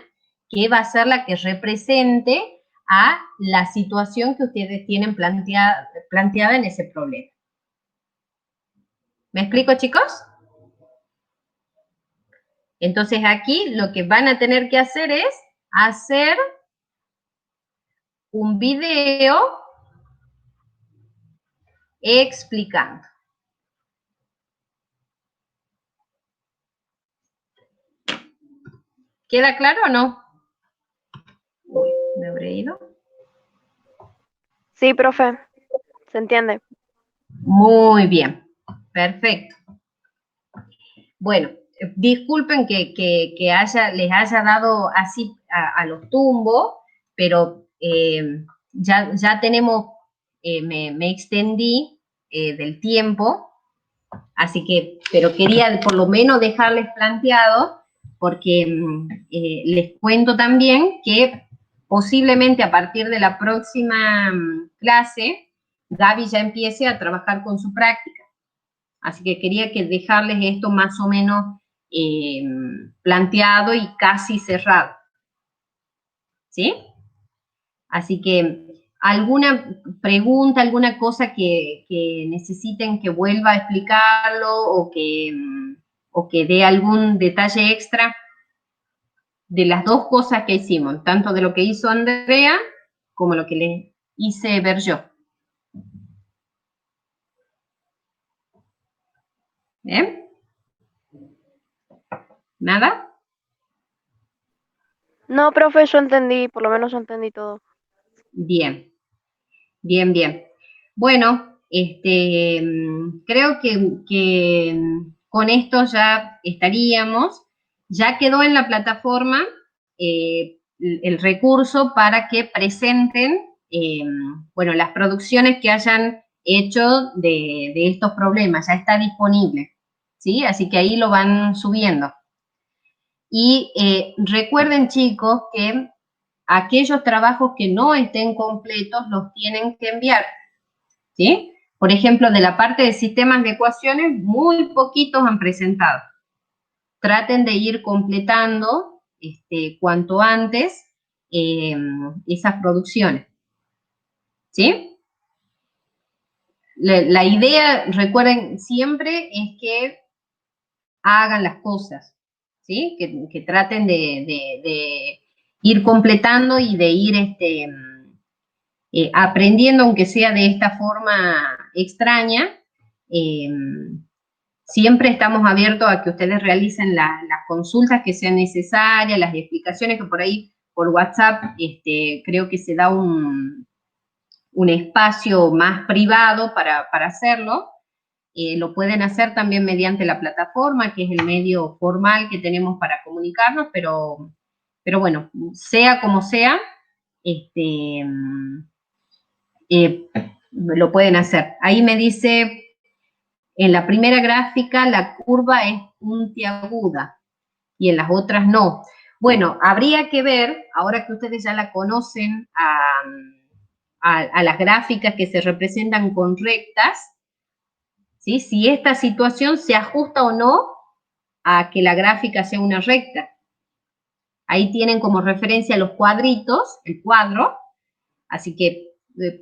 que va a ser la que represente a la situación que ustedes tienen planteada en ese problema. ¿Me explico, chicos? Entonces aquí lo que van a tener que hacer es hacer un video explicando. ¿Queda claro o no? Uy, ¿me habré ido? Sí, profe, se entiende. Muy bien, perfecto. Bueno, disculpen que les haya dado así a los tumbos, pero ya tenemos, me extendí del tiempo, así que, pero quería por lo menos dejarles planteado, porque les cuento también que posiblemente a partir de la próxima clase, Gaby ya empiece a trabajar con su práctica. Así que quería dejarles esto más o menos planteado y casi cerrado. ¿Sí? Así que, ¿alguna pregunta, alguna cosa que necesiten que vuelva a explicarlo o que dé algún detalle extra de las dos cosas que hicimos, tanto de lo que hizo Andrea como lo que le hice ver yo? ¿Bien? ¿Nada? No, profe, yo entendí, por lo menos yo entendí todo. Bien, bien, bien. Bueno, creo que con esto ya estaríamos. Ya quedó en la plataforma el recurso para que presenten, bueno, las producciones que hayan hecho de estos problemas. Ya está disponible, ¿sí? Así que ahí lo van subiendo. Y recuerden, chicos, que aquellos trabajos que no estén completos los tienen que enviar, ¿sí? Por ejemplo, de la parte de sistemas de ecuaciones, muy poquitos han presentado. Traten de ir completando cuanto antes esas producciones, ¿sí? La idea, recuerden, siempre es que hagan las cosas, ¿sí? Que traten de ir completando y de ir aprendiendo, aunque sea de esta forma extraña. Siempre estamos abiertos a que ustedes realicen las consultas que sean necesarias, las explicaciones que por ahí, por WhatsApp, creo que se da un espacio más privado para hacerlo. Lo pueden hacer también mediante la plataforma, que es el medio formal que tenemos para comunicarnos, pero bueno, sea como sea, lo pueden hacer. Ahí me dice, en la primera gráfica la curva es puntiaguda y en las otras no. Bueno, habría que ver, ahora que ustedes ya la conocen, a las gráficas que se representan con rectas, ¿sí? Si esta situación se ajusta o no a que la gráfica sea una recta. Ahí tienen como referencia los cuadritos, el cuadro, así que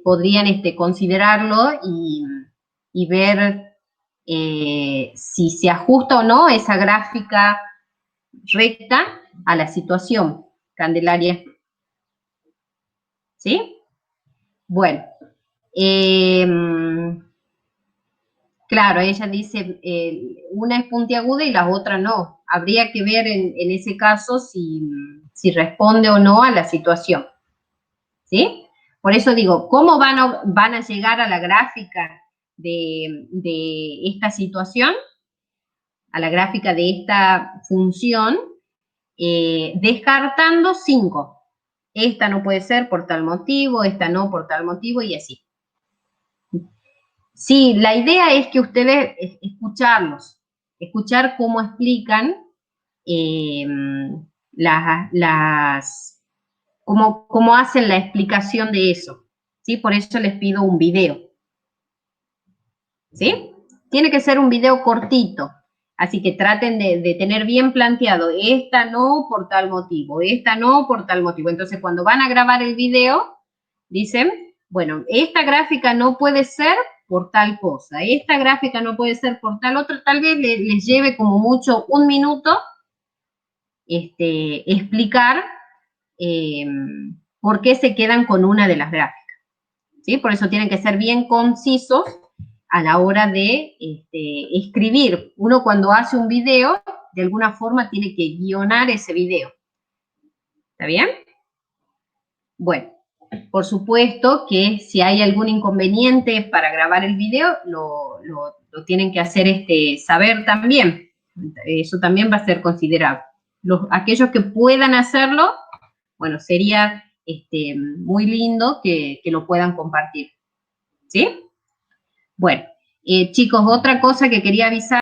podrían considerarlo y ver si se ajusta o no esa gráfica recta a la situación, Candelaria. ¿Sí? Bueno. Claro, ella dice, una es puntiaguda y la otra no. Habría que ver en ese caso si responde o no a la situación. ¿Sí? Por eso digo, ¿cómo van a llegar a la gráfica de esta situación? A la gráfica de esta función, descartando 5. Esta no puede ser por tal motivo, esta no por tal motivo y así. Sí, la idea es que ustedes escucharlos, escuchar cómo explican cómo hacen la explicación de eso, ¿sí? Por eso les pido un video, ¿sí? Tiene que ser un video cortito, así que traten de tener bien planteado, esta no por tal motivo, esta no por tal motivo. Entonces, cuando van a grabar el video, dicen, bueno, esta gráfica no puede ser por tal cosa, esta gráfica no puede ser por tal otra, tal vez les lleve como mucho 1 minuto explicar por qué se quedan con una de las gráficas, ¿sí? Por eso tienen que ser bien concisos a la hora de escribir. Uno cuando hace un video, de alguna forma tiene que guionar ese video. ¿Está bien? Bueno, por supuesto que si hay algún inconveniente para grabar el video, lo tienen que hacer saber también. Eso también va a ser considerable. Aquellos que puedan hacerlo, bueno, sería muy lindo que lo puedan compartir. ¿Sí? Bueno, chicos, otra cosa que quería avisar.